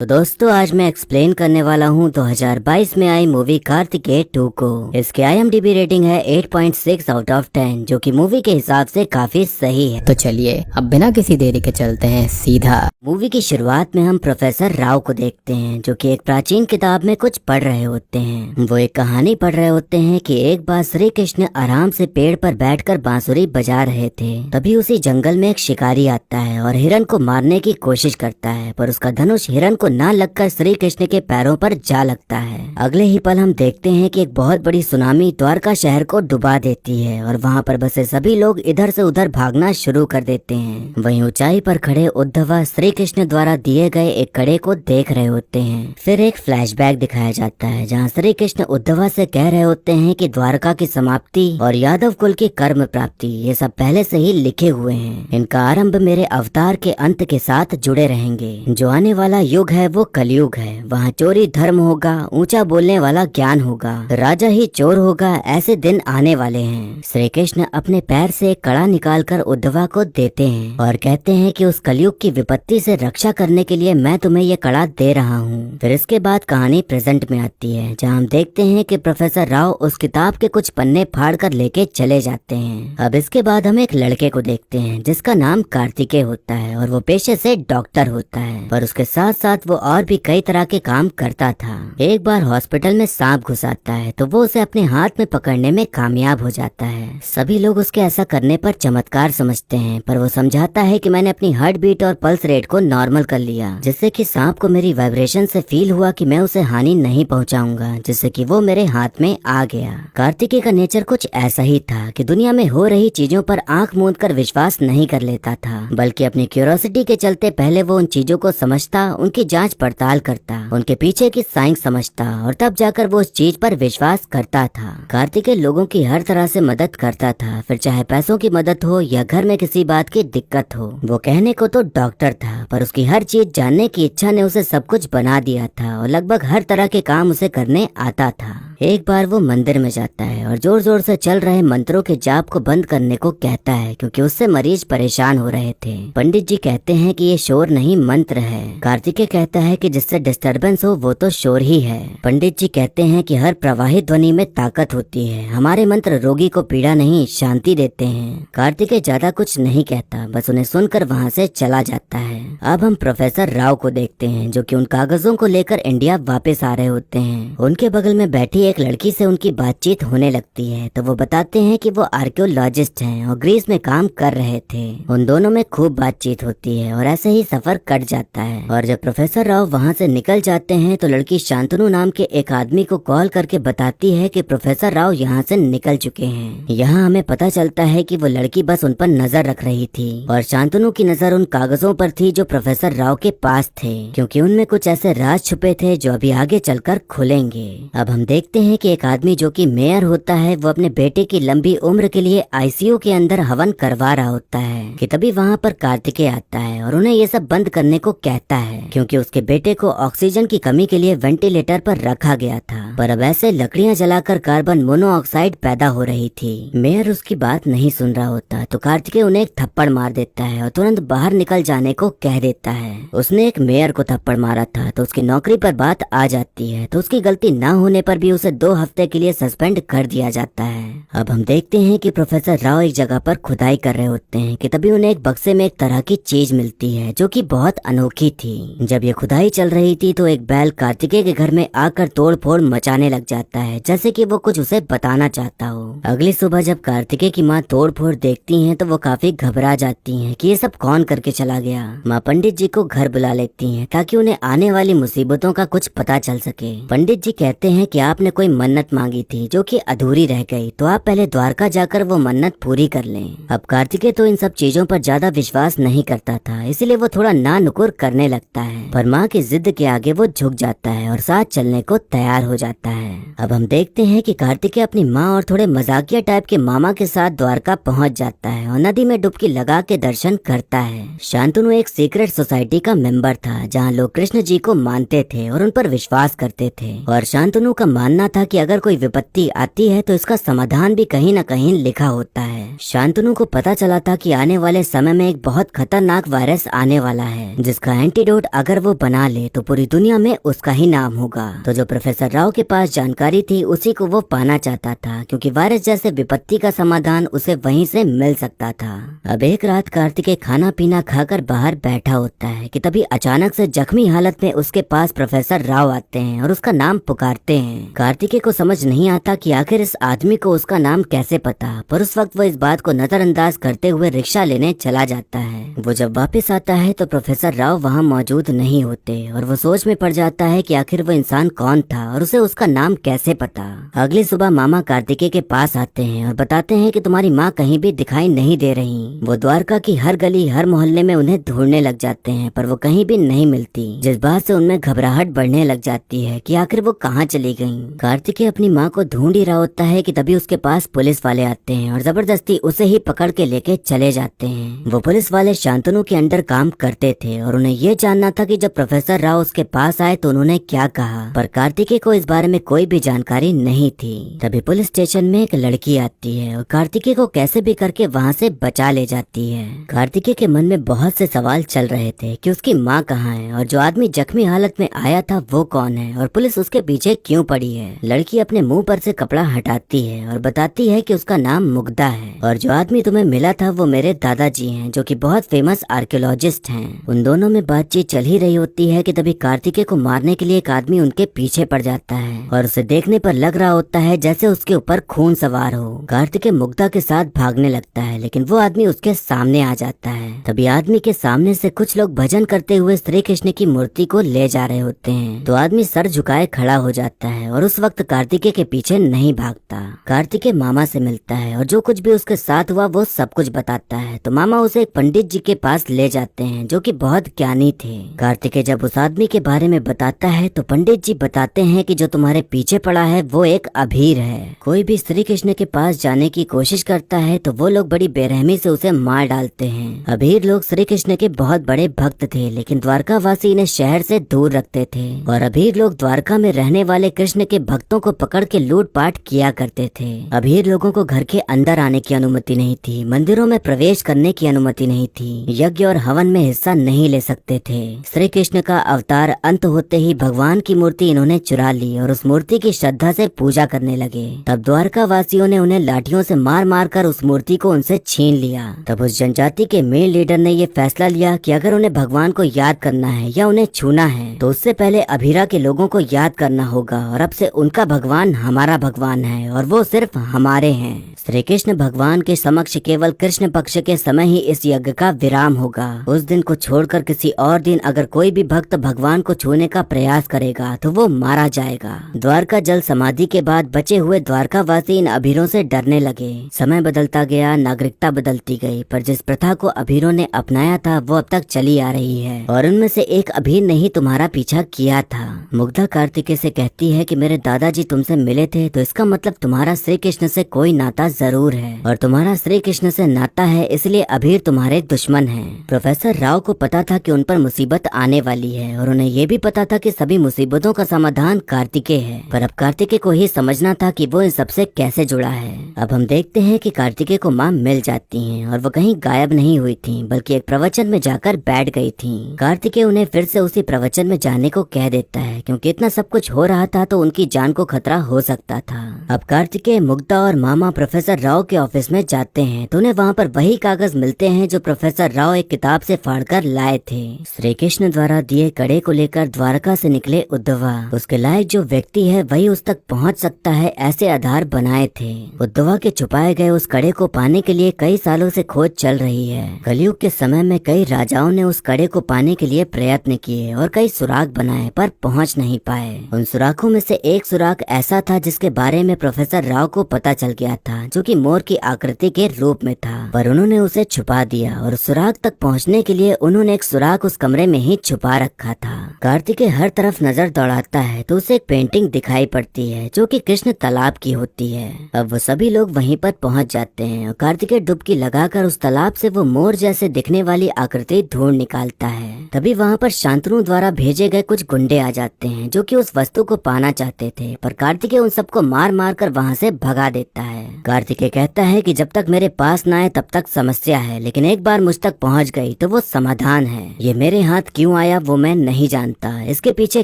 तो दोस्तों आज मैं एक्सप्लेन करने वाला हूँ 2022 में आई मूवी कार्तिकेय 2 को। इसकी IMDb रेटिंग है 8.6 आउट ऑफ 10 जो कि मूवी के हिसाब से काफी सही है। तो चलिए अब बिना किसी देरी के चलते हैं सीधा। मूवी की शुरुआत में हम प्रोफेसर राव को देखते हैं जो कि एक प्राचीन किताब में कुछ पढ़ रहे होते हैं। वो एक कहानी पढ़ रहे होते हैं कि एक बार श्री कृष्ण आराम से पेड़ पर बैठकर बांसुरी बजा रहे थे। तभी उसी जंगल में एक शिकारी आता है और हिरन को मारने की कोशिश करता है, पर उसका धनुष हिरन को ना लगकर श्री कृष्ण के पैरों पर जा लगता है। अगले ही पल हम देखते हैं कि एक बहुत बड़ी सुनामी द्वारका शहर को डुबा देती है और वहाँ पर बसे सभी लोग इधर से उधर भागना शुरू कर देते हैं। वहीं ऊंचाई पर खड़े उद्धव श्री कृष्ण द्वारा दिए गए एक कड़े को देख रहे होते हैं। फिर एक फ्लैशबैक दिखाया जाता है जहाँ श्री कृष्ण उद्धव से कह रहे होते हैं कि द्वारका की समाप्ति और यादव कुल की कर्म प्राप्ति ये सब पहले से ही लिखे हुए हैं। इनका आरंभ मेरे अवतार के अंत के साथ जुड़े रहेंगे। जो आने वाला युग है वो कलयुग है। वहाँ चोरी धर्म होगा, ऊंचा बोलने वाला ज्ञान होगा, राजा ही चोर होगा, ऐसे दिन आने वाले हैं। श्री कृष्ण अपने पैर से एक कड़ा निकालकर उद्धवा को देते हैं और कहते हैं कि उस कलयुग की विपत्ति से रक्षा करने के लिए मैं तुम्हें ये कड़ा दे रहा हूँ। फिर इसके बाद कहानी प्रेजेंट में आती है जहाँ हम देखते हैं कि प्रोफेसर राव उस किताब के कुछ पन्ने फाड़ कर लेके चले जाते हैं। अब इसके बाद हम एक लड़के को देखते हैं जिसका नाम कार्तिकेय होता है और वो पेशे से डॉक्टर होता है, पर उसके साथ साथ वो और भी कई तरह के काम करता था। एक बार हॉस्पिटल में सांप घुस आता है तो वो उसे अपने हाथ में पकड़ने में कामयाब हो जाता है। सभी लोग उसके ऐसा करने पर चमत्कार समझते हैं, पर वो समझाता है कि मैंने अपनी हार्ट बीट और पल्स रेट को नॉर्मल कर लिया, जिससे कि सांप को मेरी वाइब्रेशन से फील हुआ कि मैं उसे हानि नहीं पहुंचाऊंगा, जिससे कि वो मेरे हाथ में आ गया। कार्तिकेय का नेचर कुछ ऐसा ही था कि दुनिया में हो रही चीजों पर आंख मूंद कर विश्वास नहीं कर लेता था, बल्कि अपनी क्यूरियोसिटी के चलते पहले वो उन चीजों को समझता, उनकी जांच पड़ताल करता, उनके पीछे की साइंस समझता और तब जाकर वो उस चीज पर विश्वास करता था। कार्तिकेय लोगों की हर तरह से मदद करता था, फिर चाहे पैसों की मदद हो या घर में किसी बात की दिक्कत हो। वो कहने को तो डॉक्टर था, पर उसकी हर चीज जानने की इच्छा ने उसे सब कुछ बना दिया था और लगभग हर तरह के काम उसे करने आता था। एक बार वो मंदिर में जाता है और जोर जोर से चल रहे मंत्रों के जाप को बंद करने को कहता है क्योंकि उससे मरीज परेशान हो रहे थे। पंडित जी कहते हैं कि ये शोर नहीं मंत्र है। कार्तिकेय कहता है कि जिससे डिस्टरबेंस हो वो तो शोर ही है। पंडित जी कहते हैं कि हर प्रवाहित ध्वनि में ताकत होती है, हमारे मंत्र रोगी को पीड़ा नहीं शांति देते हैं। कार्तिकेय ज्यादा कुछ नहीं कहता, बस उन्हें सुनकर वहाँ से चला जाता है। अब हम प्रोफेसर राव को देखते हैं जो कि उन कागजों को लेकर इंडिया वापस आ रहे होते हैं। उनके बगल में बैठी एक लड़की से उनकी बातचीत होने लगती है तो वो बताते हैं कि वो आर्कियोलॉजिस्ट हैं और ग्रीस में काम कर रहे थे। उन दोनों में खूब बातचीत होती है और ऐसे ही सफर कट जाता है। और जब प्रोफेसर राव वहाँ से निकल जाते हैं तो लड़की शांतनु नाम के एक आदमी को कॉल करके बताती है कि प्रोफेसर राव यहाँ से निकल चुके हैं। यहाँ हमें पता चलता है कि वो लड़की बस उन पर नजर रख रही थी और शांतनु की नजर उन कागजों पर थी जो प्रोफेसर राव के पास थे, क्योंकि उनमें कुछ ऐसे राज छुपे थे जो अभी आगे चलकर खुलेंगे। अब हम देखते हैं कि एक आदमी जो कि मेयर होता है वो अपने बेटे की लंबी उम्र के लिए ICU के अंदर हवन करवा रहा होता है कि तभी वहाँ पर कार्तिकेय आता है और उन्हें ये सब बंद करने को कहता है क्योंकि उसके बेटे को ऑक्सीजन की कमी के लिए वेंटिलेटर पर रखा गया था, पर अब ऐसे लकड़ियां जलाकर कार्बन मोनोऑक्साइड पैदा हो रही थी। मेयर उसकी बात नहीं सुन रहा होता तो कार्तिकेय उन्हें एक थप्पड़ मार देता है और तुरंत बाहर निकल जाने को कह देता है। उसने एक मेयर को थप्पड़ मारा था तो उसकी नौकरी पर बात आ जाती है, तो उसकी गलती न होने पर भी उसे 2 हफ्ते के लिए सस्पेंड कर दिया जाता है। अब हम देखते हैं कि प्रोफेसर राव एक जगह पर खुदाई कर रहे होते हैं कि तभी उन्हें एक बक्से में एक तरह की चीज मिलती है जो कि बहुत अनोखी थी। जब ये खुदाई चल रही थी तो एक बैल कार्तिकेय के घर में आकर तोड़ फोड़ मचाने लग जाता है, जैसे कि वो कुछ उसे बताना चाहता हो। अगली सुबह जब कार्तिकेय की माँ तोड़ फोड़ देखती हैं तो वो काफी घबरा जाती हैं कि ये सब कौन करके चला गया। माँ पंडित जी को घर बुला लेती हैं ताकि उन्हें आने वाली मुसीबतों का कुछ पता चल सके। पंडित जी कहते हैं कि आपने कोई मन्नत मांगी थी जो कि अधूरी रह गई, तो आप पहले द्वारका जाकर वो मन्नत पूरी कर लें। अब कार्तिकेय तो इन सब चीजों पर ज्यादा विश्वास नहीं करता था, इसलिए वो थोड़ा ना नुकुर करने लगता है, पर माँ की जिद के आगे वो झुक जाता है और साथ चलने को तैयार हो जाता है। अब हम देखते हैं कि कार्तिकेय अपनी माँ और थोड़े मजाकिया टाइप के मामा के साथ द्वारका पहुँच जाता है और नदी में डुबकी लगा के दर्शन करता है। शांतनु एक सीक्रेट सोसाइटी का मेंबर था जहाँ लोग कृष्ण जी को मानते थे और उन पर विश्वास करते थे, और शांतनु का मानना था कि अगर कोई विपत्ति आती है तो इसका समाधान भी कहीं न कहीं लिखा होता है। शांतनु को पता चला था कि आने वाले समय में एक बहुत खतरनाक वायरस आने वाला है जिसका एंटीडोट अगर वो वो बना ले तो पूरी दुनिया में उसका ही नाम होगा। तो जो प्रोफेसर राव के पास जानकारी थी उसी को वो पाना चाहता था, क्योंकि वायरस जैसे विपत्ति का समाधान उसे वहीं से मिल सकता था। अब एक रात कार्तिकेय खाना पीना खाकर बाहर बैठा होता है कि तभी अचानक से जख्मी हालत में उसके पास प्रोफेसर राव आते हैं और उसका नाम पुकारते हैं। कार्तिकेय को समझ नहीं आता कि आखिर इस आदमी को उसका नाम कैसे पता, पर उस वक्त वो इस बात को नजरअंदाज करते हुए रिक्शा लेने चला जाता है। वो जब वापस आता है तो प्रोफेसर राव वहाँ मौजूद नहीं होते और वो सोच में पड़ जाता है कि आखिर वो इंसान कौन था और उसे उसका नाम कैसे पता। अगली सुबह मामा कार्तिकेय के पास आते हैं और बताते हैं कि तुम्हारी माँ कहीं भी दिखाई नहीं दे रही। वो द्वारका की हर गली हर मोहल्ले में उन्हें ढूंढने लग जाते हैं, पर वो कहीं भी नहीं मिलती, जिस बात से उनमें घबराहट बढ़ने लग जाती है कि आखिर वो कहाँ चली गयी। कार्तिकेय अपनी माँ को ढूंढ ही रहा होता है कि तभी उसके पास पुलिस वाले आते हैं और जबरदस्ती उसे ही पकड़ के लेके चले जाते हैं। वो पुलिस वाले शांतनु के अंडर काम करते थे और उन्हें ये जानना था कि जब प्रोफेसर राव उसके पास आए तो उन्होंने क्या कहा, पर कार्तिकेय को इस बारे में कोई भी जानकारी नहीं थी। तभी पुलिस स्टेशन में एक लड़की आती है और कार्तिकेय को कैसे भी करके वहाँ से बचा ले जाती है। कार्तिकेय के मन में बहुत से सवाल चल रहे थे कि उसकी माँ कहाँ है और जो आदमी जख्मी हालत में आया था वो कौन है और पुलिस उसके पीछे क्यों पड़ी है। लड़की अपने मुंह पर से कपड़ा हटाती है और बताती है कि उसका नाम मुग्धा है और जो आदमी तुम्हें मिला था वो मेरे दादाजी हैं, जो कि बहुत फेमस आर्कियोलॉजिस्ट हैं। उन दोनों में बातचीत चल ही रही होती है कि तभी कार्तिकेय को मारने के लिए एक आदमी उनके पीछे पड़ जाता है और उसे देखने पर लग रहा होता है जैसे उसके ऊपर खून सवार हो। कार्तिकेय मुग्धा के साथ भागने लगता है, लेकिन वो आदमी उसके सामने आ जाता है। तभी आदमी के सामने से कुछ लोग भजन करते हुए श्री कृष्ण की मूर्ति को ले जा रहे होते हैं। तो आदमी सर झुकाए खड़ा हो जाता है और उस वक्त कार्तिकेय के पीछे नहीं भागता। कार्तिकेय मामा से मिलता है और जो कुछ भी उसके साथ हुआ वो सब कुछ बताता है। तो मामा उसे एक पंडित जी के पास ले जाते हैं जो कि बहुत ज्ञानी थे। कार्तिकेय जब उस आदमी के बारे में बताता है तो पंडित जी बताते हैं कि जो तुम्हारे पीछे पड़ा है वो एक अभीर है। कोई भी श्री कृष्ण के पास जाने की कोशिश करता है तो वो लोग बड़ी बेरहमी से उसे मार डालते हैं। अभीर लोग श्री कृष्ण के बहुत बड़े भक्त थे, लेकिन द्वारकावासी इन्हें शहर से दूर रखते थे और अभीर लोग द्वारका में रहने वाले कृष्ण के भक्तों को पकड़ के लूटपाट किया करते थे। अभीर लोगों को घर के अंदर आने की अनुमति नहीं थी, मंदिरों में प्रवेश करने की अनुमति नहीं थी, यज्ञ और हवन में हिस्सा नहीं ले सकते थे। श्री कृष्ण का अवतार अंत होते ही भगवान की मूर्ति इन्होंने चुरा ली और उस मूर्ति की श्रद्धा से पूजा करने लगे। तब द्वारका वासियों ने उन्हें लाठियों से मार मार कर उस मूर्ति को उनसे छीन लिया। तब उस जनजाति के मेन लीडर ने ये फैसला लिया कि अगर उन्हें भगवान को याद करना है या उन्हें छूना है तो उससे पहले अभीरा के लोगों को याद करना होगा और अब से उनका भगवान हमारा भगवान है और वो सिर्फ हमारे हैं। श्री कृष्ण भगवान के समक्ष केवल कृष्ण पक्ष के समय ही इस यज्ञ का विराम होगा। उस दिन को छोड़कर किसी और दिन अगर कोई भी भक्त भगवान को छूने का प्रयास करेगा तो वो मारा जाएगा। द्वारका जल समाधि के बाद बचे हुए द्वारकावासी इन अभीरों से डरने लगे। समय बदलता गया, नागरिकता बदलती गई, पर जिस प्रथा को अभीरों ने अपनाया था वो अब तक चली आ रही है और उनमें से एक अभीर ने ही तुम्हारा पीछा किया था। मुग्धा कार्तिकेय से कहती है कि मेरे दादाजी तुमसे मिले थे तो इसका मतलब तुम्हारा श्री कृष्ण से कोई नाता जरूर है और तुम्हारा श्री कृष्ण से नाता है इसलिए अभीर तुम्हारे दुश्मन हैं। प्रोफेसर राव को पता था कि उन पर मुसीबत आने वाली है और उन्हें ये भी पता था कि सभी मुसीबतों का समाधान कार्तिकेय है, पर अब कार्तिकेय को ही समझना था कि वो इन सबसे कैसे जुड़ा है। अब हम देखते हैं कि कार्तिकेय को माँ मिल जाती हैं और वो कहीं गायब नहीं हुई थी, बल्कि एक प्रवचन में जाकर बैठ गई थी। कार्तिकेय उन्हें फिर से उसी प्रवचन में जाने को कह देता है, क्योंकि इतना सब कुछ हो रहा था तो उनकी जान को खतरा हो सकता था। अब कार्तिकेय, मुग्धा और मामा प्रोफेसर राव के ऑफिस में जाते हैं तो उन्हें वहाँ पर वही कागज मिलते हैं जो प्रोफेसर राव एक किताब से फाड़कर लाए थे। श्री कृष्ण द्वारा दिए कड़े को लेकर द्वारका से निकले उद्धवा उसके लायक जो व्यक्ति है वही उस तक पहुँच सकता है ऐसे आधार बनाए थे। उद्धवा के छुपाए गए उस कड़े को पाने के लिए कई सालों से खोज चल रही है। कलयुग के समय में कई राजाओं ने उस कड़े को पाने के लिए प्रयत्न किए और कई सुराग बनाए पर पहुंच नहीं पाए। उन सुराखों में से एक सुराग ऐसा था जिसके बारे में प्रोफेसर राव को पता चल गया था, जो कि मोर की आकृति के रूप में था, पर उन्होंने उसे छुपा दिया और सुराग तक पहुंचने के लिए उन्होंने एक सुराग उस कमरे में ही छुपा रखा था। कार्तिकेय हर तरफ नजर दौड़ाता है तो उसे एक पेंटिंग दिखाई पड़ती है जो कि कृष्ण तालाब की होती है। अब वो सभी लोग वहीं पर पहुंच जाते हैं और कार्तिकेय डुबकी लगाकर उस तालाब से वो मोर जैसे दिखने वाली आकृति ढूंढ निकालता है। तभी वहाँ पर शांतनु द्वारा भेजे गए कुछ गुंडे आ जाते हैं जो कि उस वस्तु को पाना चाहते थे, पर कार्तिकेय उन सबको मार मार कर वहाँ से भगा देता है। कार्तिकेय कहता है कि जब तक मेरे पास न आए तब तक समस्या है, लेकिन एक बार मुझ तक पहुँच गई तो वो समाधान है। ये मेरे हाथ क्यों आया वो मैं नहीं जानता, इसके पीछे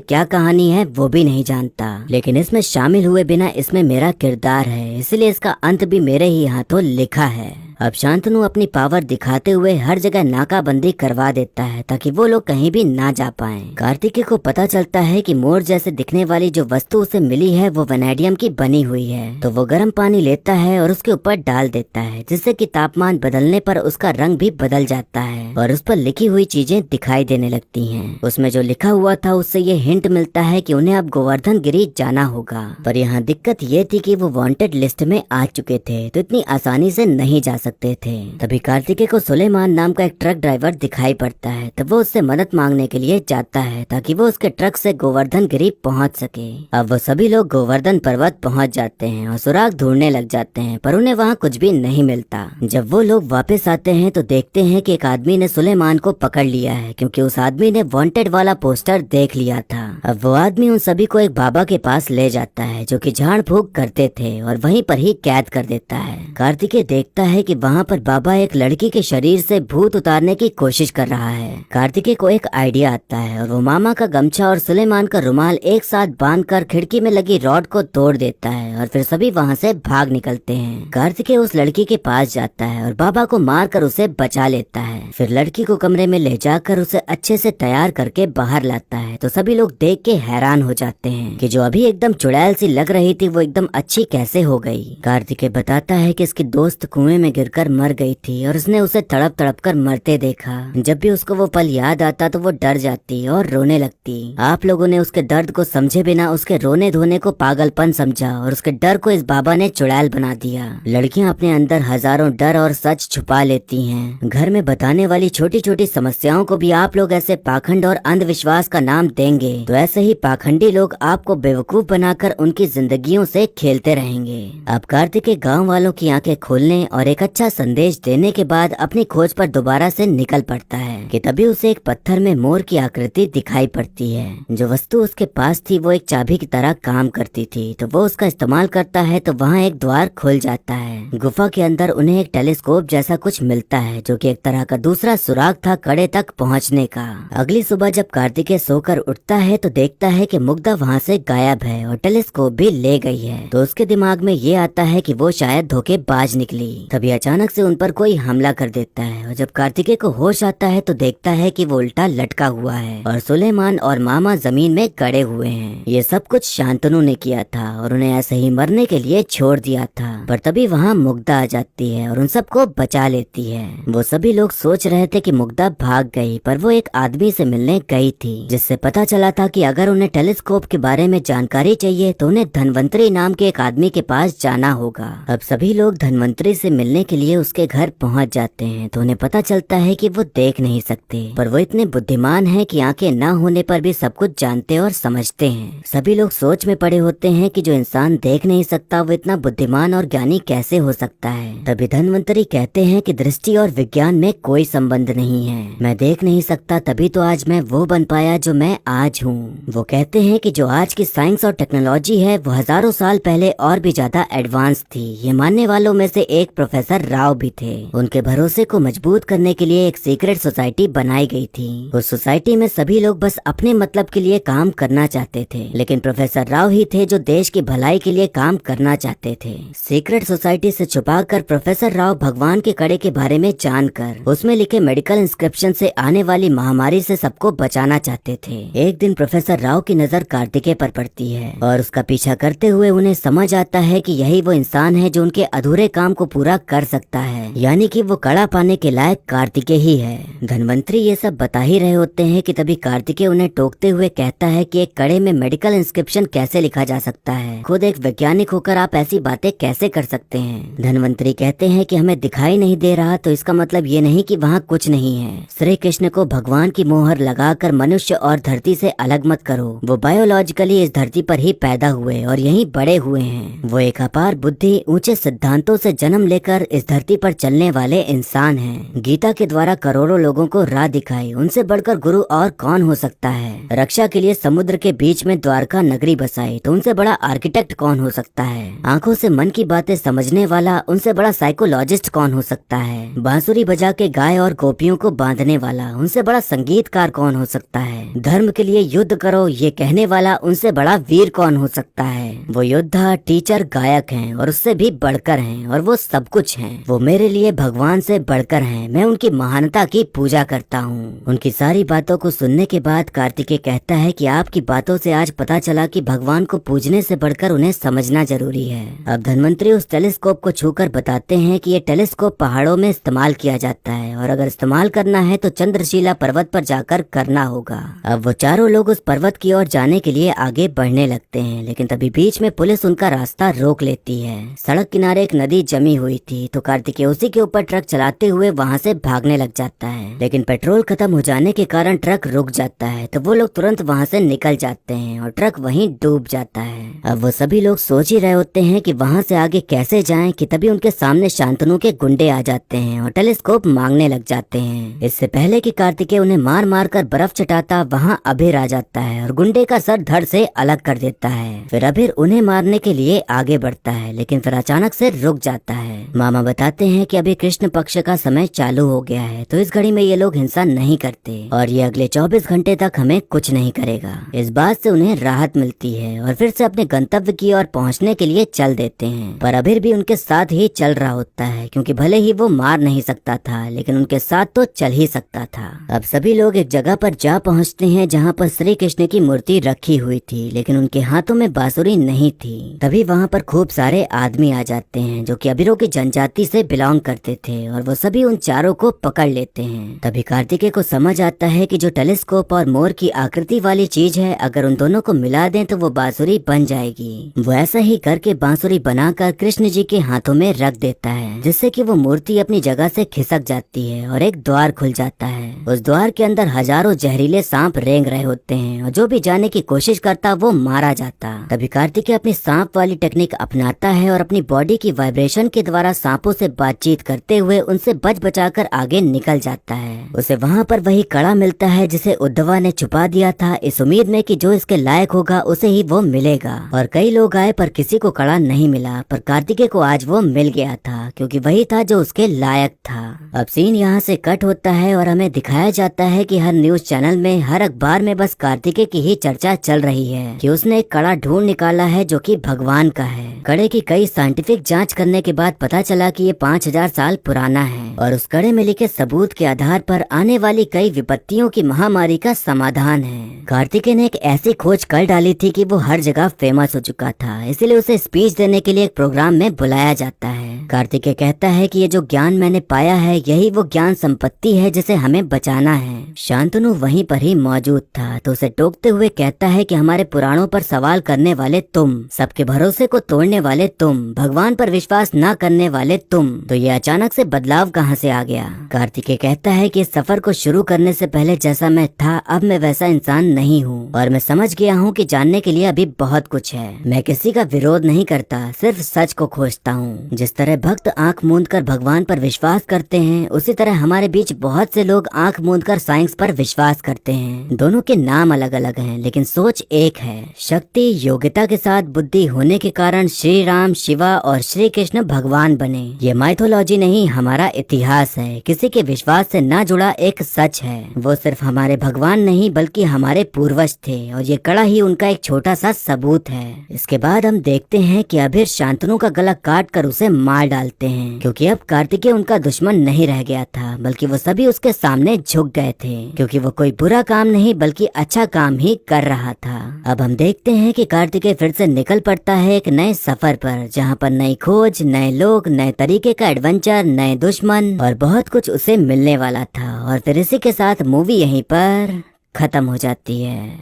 क्या कहानी है वो भी नहीं जानता, लेकिन इसमें शामिल हुए बिना इसमें मेरा किरदार है, इसलिए इसका अंत भी मेरे ही हाथों लिखा है। अब शांतनु अपनी पावर दिखाते हुए हर जगह नाकाबंदी करवा देता है ताकि वो लोग कहीं भी ना जा पाएं। कार्तिकेय को पता चलता है कि मोर जैसे दिखने वाली जो वस्तु उसे मिली है वो वैनेडियम की बनी हुई है, तो वो गर्म पानी लेता है और उसके ऊपर डाल देता है, जिससे कि तापमान बदलने पर उसका रंग भी बदल जाता है और उस पर लिखी हुई चीजें दिखाई देने लगती हैं। उसमें जो लिखा हुआ था उससे ये हिंट मिलता है कि उन्हें अब गोवर्धन गिरी जाना होगा, पर यहाँ दिक्कत ये थी कि वो वांटेड लिस्ट में आ चुके थे, तो इतनी आसानी से नहीं जा सकते थे। तभी कार्तिकेय को सुलेमान नाम का एक ट्रक ड्राइवर दिखाई पड़ता है, तब वो उससे मदद मांगने के लिए जाता है ताकि वो उसके ट्रक से गोवर्धन गिरी पहुंच सके। अब वो सभी लोग गोवर्धन पर्वत पहुंच जाते हैं और सुराग ढूंढने लग जाते हैं, पर उन्हें वहाँ कुछ भी नहीं मिलता। जब वो लोग वापस आते हैं तो देखते हैं कि एक आदमी ने सुलेमान को पकड़ लिया है, क्योंकि उस आदमी ने वांटेड वाला पोस्टर देख लिया था। अब वो आदमी उन सभी को एक बाबा के पास ले जाता है जो कि झाड़ फूक करते थे और वहीं पर ही कैद कर देता है। कार्तिकेय देखता है कि वहाँ पर बाबा एक लड़की के शरीर से भूत उतारने की कोशिश कर रहा है। कार्तिकेय को एक आइडिया आता है और वो मामा का गमछा और सुलेमान का रुमाल एक साथ बांधकर खिड़की में लगी रॉड को तोड़ देता है और फिर सभी वहाँ से भाग निकलते हैं। कार्तिकेय उस लड़की के पास जाता है और बाबा को मारकर उसे बचा लेता है, फिर लड़की को कमरे में ले जाकर उसे अच्छे से तैयार करके बाहर लाता है, तो सभी लोग देख के हैरान हो जाते हैं कि जो अभी एकदम चुड़ैल सी लग रही थी वो एकदम अच्छी कैसे हो गई। कार्तिकेय बताता है कि इसकी दोस्त कुएं में गिरकर मर गई थी और उसने उसे तड़प तड़प कर मरते देखा। जब भी उसको वो पल याद आता तो वो डर जाती और रोने लगती। आप लोगों ने उसके दर्द को समझे बिना उसके रोने धोने को पागलपन समझा और उसके डर को इस बाबा ने चुड़ैल बना दिया। लड़कियां अपने अंदर हजारों डर और सच छुपा लेती हैं। घर में बताने वाली छोटी छोटी समस्याओं को भी आप लोग ऐसे पाखंड और अंधविश्वास का नाम देंगे तो ऐसे ही पाखंडी लोग आपको बेवकूफ बनाकर उनकी जिंदगियों से खेलते रहेंगे। अब कार्तिकेय गाँव वालों की आंखें खोलने और एक अच्छा संदेश देने के बाद अपनी खोज पर दोबारा से निकल पड़ता है कि तभी उसे एक पत्थर में मोर की आकृति दिखाई पड़ती है। जो वस्तु उसके पास थी वो एक चाबी की तरह काम करती थी, तो वो उसका इस्तेमाल करता है तो वहाँ एक द्वार खुल जाता है। गुफा के अंदर उन्हें एक टेलीस्कोप जैसा कुछ मिलता है जो कि एक तरह का दूसरा सुराग था कड़े तक पहुँचने का। अगली सुबह जब कार्तिकेय सोकर उठता है तो देखता है कि मुग्धा वहाँ से गायब है और टेलीस्कोप भी ले गई है, तो उसके दिमाग में ये आता है कि वो शायद धोखेबाज निकली। तभी अचानक से उन पर कोई हमला कर देता है और जब कार्तिकेय को होश आता है तो देखता है कि वो उल्टा लटका हुआ है और सुलेमान और मामा जमीन में गड़े हुए हैं। ये सब कुछ शांतनु ने किया था और उन्हें ऐसे ही मरने के लिए छोड़ दिया था, पर तभी वहाँ मुग्धा आ जाती है और उन सबको बचा लेती है। वो सभी लोग सोच रहे थे कि मुग्धा भाग गई, पर वो एक आदमी से मिलने गई थी जिससे पता चला था कि अगर उन्हें टेलीस्कोप के बारे में जानकारी चाहिए तो उन्हें धनवंतरी नाम के एक आदमी के पास जाना होगा। अब सभी लोग धनवंतरी से मिलने के लिए उसके घर पहुंच जाते हैं, तो उन्हें पता चलता है कि वो देख नहीं सकते, पर वो इतने बुद्धिमान हैं कि आंखें ना होने पर भी सब कुछ जानते और समझते हैं। सभी लोग सोच में पड़े होते हैं कि जो इंसान देख नहीं सकता वो इतना बुद्धिमान और ज्ञानी कैसे हो सकता है। तभी धनवंतरी कहते हैं कि दृष्टि और विज्ञान में कोई संबंध नहीं है, मैं देख नहीं सकता तभी तो आज मैं वो बन पाया जो मैं आज हूँ। वो कहते हैं कि जो आज की साइंस और टेक्नोलॉजी है वो हजारों साल पहले और भी ज्यादा एडवांस थी। ये मानने वालों में से एक प्रोफेसर राव भी थे। उनके भरोसे को मजबूत करने के लिए एक सीक्रेट सोसाइटी बनाई गई थी। उस सोसाइटी में सभी लोग बस अपने मतलब के लिए काम करना चाहते थे, लेकिन प्रोफेसर राव ही थे जो देश की भलाई के लिए काम करना चाहते थे। सीक्रेट सोसाइटी से छुपाकर प्रोफेसर राव भगवान के कड़े के बारे में जानकर उसमें लिखे मेडिकल इंस्क्रिप्शन से आने वाली महामारी से सबको बचाना चाहते थे। एक दिन प्रोफेसर राव की नजर कार्तिकेय पर पड़ती है और उसका पीछा करते हुए उन्हें समझ आता है कि यही वो इंसान है जो उनके अधूरे काम को पूरा कर सकता है, यानी कि वो कड़ा पाने के लायक कार्तिकेय ही है। धनवंतरी ये सब बता ही रहे होते हैं कि तभी कार्तिकेय उन्हें टोकते हुए कहता है कि एक कड़े में मेडिकल इंस्क्रिप्शन कैसे लिखा जा सकता है, खुद एक वैज्ञानिक होकर आप ऐसी बातें कैसे कर सकते हैं। धनवंतरी कहते हैं कि हमें दिखाई नहीं दे रहा तो इसका मतलब ये नहीं कि वहाँ कुछ नहीं है। श्री कृष्ण को भगवान की मोहर लगाकर मनुष्य और धरती से अलग मत करो, वो बायोलॉजिकली इस धरती पर ही पैदा हुए और यहीं बड़े हुए हैं। वो एक अपार बुद्धि, ऊंचे सिद्धांतों से जन्म लेकर इस धरती पर चलने वाले इंसान हैं। गीता के द्वारा करोड़ों लोगों को राह दिखाई, उनसे बढ़कर गुरु और कौन हो सकता है। रक्षा के लिए समुद्र के बीच में द्वारका नगरी बसाई, तो उनसे बड़ा आर्किटेक्ट कौन हो सकता है। आंखों से मन की बातें समझने वाला, उनसे बड़ा साइकोलॉजिस्ट कौन हो सकता है। बांसुरी बजा के गाय और गोपियों को बांधने वाला, उनसे बड़ा संगीतकार कौन हो सकता है। धर्म के लिए युद्ध करो ये कहने वाला, उनसे बड़ा वीर कौन हो सकता है। वो योद्धा, टीचर, गायक हैं और उससे भी बढ़कर हैं, और वो सब कुछ हैं। वो मेरे लिए भगवान से बढ़कर हैं। मैं उनकी महानता की पूजा करता हूँ। उनकी सारी बातों को सुनने के बाद कार्तिकेय कहता है कि आपकी बातों से आज पता चला कि भगवान को पूजने से बढ़कर उन्हें समझना जरूरी है। अब धन्वंतरी उस टेलीस्कोप को छूकर बताते हैं कि ये टेलीस्कोप पहाड़ों में इस्तेमाल किया जाता है, और अगर इस्तेमाल करना है तो चंद्रशिला पर्वत पर जाकर करना होगा। अब वो चारों लोग उस पर्वत की ओर जाने के लिए आगे बढ़ने लगते हैं, लेकिन तभी बीच में पुलिस उनका रास्ता रोक लेती है। सड़क किनारे एक नदी जमी हुई थी, तो कार्तिकेय उसी के ऊपर ट्रक चलाते हुए वहाँ से भागने लग जाता है, लेकिन पेट्रोल खत्म हो जाने के कारण ट्रक रुक जाता है। तो वो लोग तुरंत वहाँ से निकल जाते हैं और ट्रक वहीं डूब जाता है। अब वो सभी लोग सोच ही रहे होते हैं कि वहाँ से आगे कैसे जाएं कि तभी उनके सामने शांतनु के गुंडे आ जाते हैं और टेलीस्कोप मांगने लग जाते हैं। इससे पहले कि कार्तिकेय उन्हें मार मार कर बर्फ चटाता, वहाँ अभीर आ जाता है और गुंडे का सर धड़ से अलग कर देता है। फिर अभीर उन्हें मारने के लिए आगे बढ़ता है, लेकिन फिर अचानक से रुक जाता है। मामा बताते हैं कि अभी कृष्ण पक्ष का समय चालू हो गया है, तो इस घड़ी में ये लोग हिंसा नहीं करते और ये अगले 24 घंटे तक हमें कुछ नहीं करेगा। इस बात से उन्हें राहत मिलती है और फिर से अपने गंतव्य की ओर पहुंचने के लिए चल देते हैं। पर अभीर भी उनके साथ ही चल रहा होता है, क्योंकि भले ही वो मार नहीं सकता था, लेकिन उनके साथ तो चल ही सकता था। अब सभी लोग एक जगह पर जा पहुंचते हैं जहां पर श्री कृष्ण की मूर्ति रखी हुई थी, लेकिन उनके हाथों में बांसुरी नहीं थी। तभी वहां पर खूब सारे आदमी आ जाते हैं जो कि अबीरों की जनजाति से बिलोंग करते थे, और वो सभी उन चारों को पकड़ लेते हैं। तभी कार्तिकेय को समझ आता है कि जो टेलीस्कोप और मोर की आकृति वाली चीज है, अगर उन दोनों को मिला दें तो वो बांसुरी बन जाएगी। वो ऐसा ही करके बांसुरी बनाकर कृष्ण जी के हाथों में रख देता है, जिससे कि वो मूर्ति अपनी जगह से खिसक जाती है और एक द्वार खुल जाता है। उस द्वार के अंदर हजारों जहरीले सांप रेंग रहे होते हैं, और जो भी जाने की कोशिश करता वो मारा जाता। तभी कार्तिकेय अपनी सांप वाली टेक्निक अपनाता है और अपनी बॉडी की वाइब्रेशन के द्वारा सांपों से बातचीत करते हुए उनसे बच बचाकर आगे निकल जाता है। उसे वहाँ पर वही कड़ा मिलता है जिसे उद्धवा ने छुपा दिया था, इस उम्मीद में कि जो इसके लायक होगा उसे ही वो मिलेगा। और कई लोग आए पर किसी को कड़ा नहीं मिला, पर कार्तिकेय को आज वो मिल गया था, क्योंकि वही था जो उसके लायक था। अब सीन यहाँ से कट होता है और हमें दिखाया जाता है कि हर न्यूज चैनल में, हर अखबार में बस कार्तिकेय की ही चर्चा चल रही है कि उसने एक कड़ा ढूंढ निकाला है जो कि भगवान का है। कड़े की कई साइंटिफिक जांच करने के बाद पता चला कि ये 5000 साल पुराना है, और उस कड़े में लिखे सबूत के आधार पर आने वाली कई विपत्तियों की महामारी का समाधान है। कार्तिकेय ने एक ऐसी खोज कर डाली थी कि वो हर जगह फेमस हो चुका था, इसलिए उसे स्पीच देने के लिए एक प्रोग्राम में बुलाया जाता है। कार्तिकेय कहता है कि ये जो ज्ञान मैंने पाया है, यही वो ज्ञान संपत्ति है जिसे हमें बचाना है। शांतनु वहीं पर ही मौजूद था, तो उसे टोकते हुए कहता है कि हमारे पुराणों पर सवाल करने वाले तुम, सबके भरोसे को तोड़ने वाले तुम, भगवान पर विश्वास न करने वाले तुम, तो ये अचानक से बदलाव कहाँ से आ गया। कार्तिकेय कहता है कि इस सफर को शुरू करने से पहले जैसा मैं था, अब मैं वैसा इंसान नहीं हूँ, और मैं समझ गया हूँ कि जानने के लिए अभी बहुत कुछ है। मैं किसी का विरोध नहीं करता, सिर्फ सच को खोजता हूँ। जिस तरह भक्त आंख मूंद कर भगवान पर विश्वास करते हैं, उसी तरह हमारे बीच बहुत से लोग आंख मूंद कर साइंस पर विश्वास करते हैं। दोनों के नाम अलग अलग हैं, लेकिन सोच एक है। शक्ति योग्यता के साथ बुद्धि होने के कारण श्री राम, शिवा और श्री कृष्ण भगवान बने। ये माइथोलॉजी नहीं, हमारा इतिहास है। किसी के विश्वास से न जुड़ा एक सच है। वो सिर्फ हमारे भगवान नहीं बल्कि हमारे पूर्वज थे, और ये कड़ा ही उनका एक छोटा सा सबूत है। इसके बाद हम देखते हैं कि अभीर शांतनु का गला काट कर उसे मार डालते हैं, क्योंकि अब कार्तिकेय उनका दुश्मन नहीं रह गया था, बल्कि वो सभी उसके सामने झुक गए थे, क्योंकि वो कोई बुरा काम नहीं बल्कि अच्छा काम ही कर रहा था। अब हम देखते हैं कि कार्तिकेय फिर से निकल पड़ता है एक नए सफर पर, जहाँ पर नई खोज, नए लोग, नए तरीके का एडवेंचर, नए दुश्मन और बहुत कुछ उसे मिलने वाला था। और फिर इसी के साथ मूवी यहीं पर खत्म हो जाती है।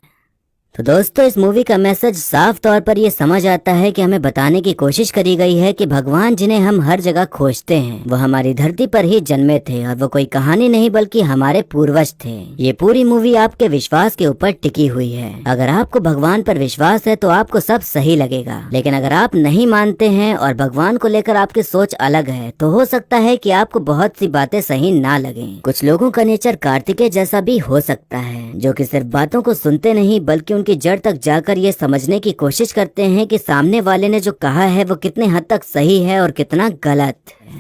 तो दोस्तों इस मूवी का मैसेज साफ तौर पर ये समझ आता है कि हमें बताने की कोशिश करी गई है कि भगवान जिन्हें हम हर जगह खोजते हैं वो हमारी धरती पर ही जन्मे थे और वो कोई कहानी नहीं बल्कि हमारे पूर्वज थे। ये पूरी मूवी आपके विश्वास के ऊपर टिकी हुई है। अगर आपको भगवान पर विश्वास है तो आपको सब सही लगेगा, लेकिन अगर आप नहीं मानते हैं और भगवान को लेकर आपकी सोच अलग है तो हो सकता है कि आपको बहुत सी बातें सही ना लगें। कुछ लोगों का नेचर कार्तिकेय जैसा भी हो सकता है, जो कि सिर्फ बातों को सुनते नहीं बल्कि उनकी जड़ तक जाकर ये समझने की कोशिश करते हैं कि सामने वाले ने जो कहा है वो कितने हद तक सही है और कितना गलत।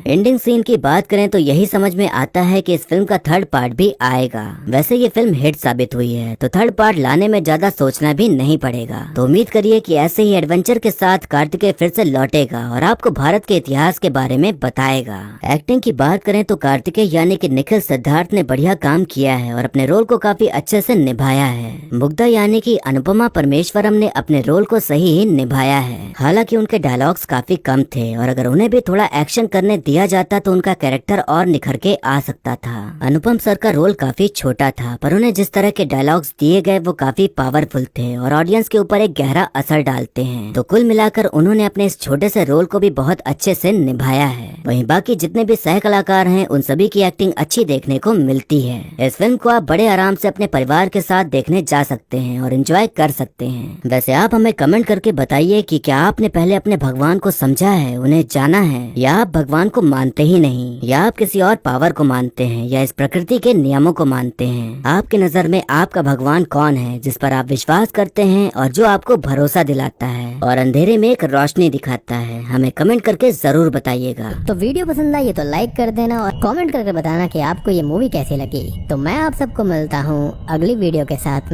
एंडिंग सीन की बात करें तो यही समझ में आता है कि इस फिल्म का थर्ड पार्ट भी आएगा। वैसे ये फिल्म हिट साबित हुई है तो थर्ड पार्ट लाने में ज्यादा सोचना भी नहीं पड़ेगा। तो उम्मीद करिए कि ऐसे ही एडवेंचर के साथ कार्तिकेय फिर से लौटेगा और आपको भारत के इतिहास के बारे में बताएगा। एक्टिंग की बात करें तो कार्तिकेय यानी कि निखिल सिद्धार्थ ने बढ़िया काम किया है और अपने रोल को काफी अच्छे से निभाया है। मुग्धा यानी कि अनुपमा परमेश्वरम ने अपने रोल को सही ही निभाया है। हालांकि उनके डायलॉग्स काफी कम थे और अगर उन्हें भी थोड़ा एक्शन करने दिया जाता तो उनका कैरेक्टर और निखर के आ सकता था। अनुपम सर का रोल काफी छोटा था पर उन्हें जिस तरह के डायलॉग्स दिए गए वो काफी पावरफुल थे और ऑडियंस के ऊपर एक गहरा असर डालते हैं। तो कुल मिलाकर उन्होंने अपने इस छोटे से रोल को भी बहुत अच्छे से निभाया है। वहीं बाकी जितने भी सह कलाकार हैं उन सभी की एक्टिंग अच्छी देखने को मिलती है। इस फिल्म को आप बड़े आराम से अपने परिवार के साथ देखने जा सकते हैं और एंजॉय कर सकते हैं। वैसे आप हमें कमेंट करके बताइए कि क्या आपने पहले अपने भगवान को समझा है, उन्हें जाना है, या आप भगवान को मानते ही नहीं, या आप किसी और पावर को मानते हैं या इस प्रकृति के नियमों को मानते हैं। आपकी नजर में आपका भगवान कौन है जिस पर आप विश्वास करते हैं और जो आपको भरोसा दिलाता है और अंधेरे में एक रोशनी दिखाता है? हमें कमेंट करके जरूर बताइएगा। तो वीडियो पसंद आई तो लाइक कर देना और कमेंट करके बताना कि आपको ये मूवी कैसी लगी। तो मैं आप सबको मिलता हूँ अगली वीडियो के साथ में।